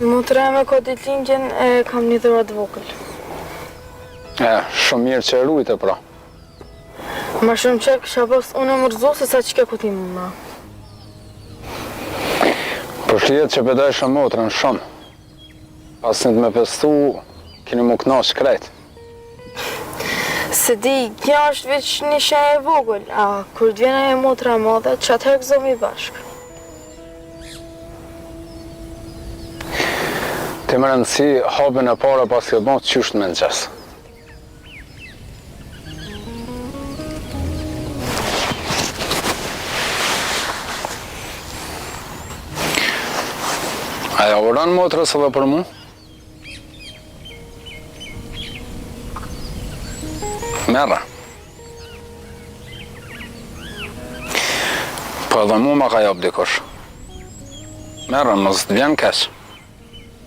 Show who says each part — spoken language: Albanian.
Speaker 1: Motra me ka ditëlindjen e kam një dhurat vogël.
Speaker 2: Shumë mirë që e rujtë pra.
Speaker 1: Ma shumë që kësha pas unë e mërzu se sa që ke kutim më.
Speaker 2: Për shlijet që pedaj shumë motrën shumë. Pas një të me pestu, keni mu knash krejt.
Speaker 1: Se di, kjo është veç një shaj e vogël, a kur t'vjena e motra madhe, që atëherë gëzomi bashkë.
Speaker 2: Ti më rëndësi hapin e para pas ke bon qysht me në gjesë. Aja uran motrës edhe për mu? Merra. Po edhe mu ma ka jap dikush. Merra, mos t'vjen keq.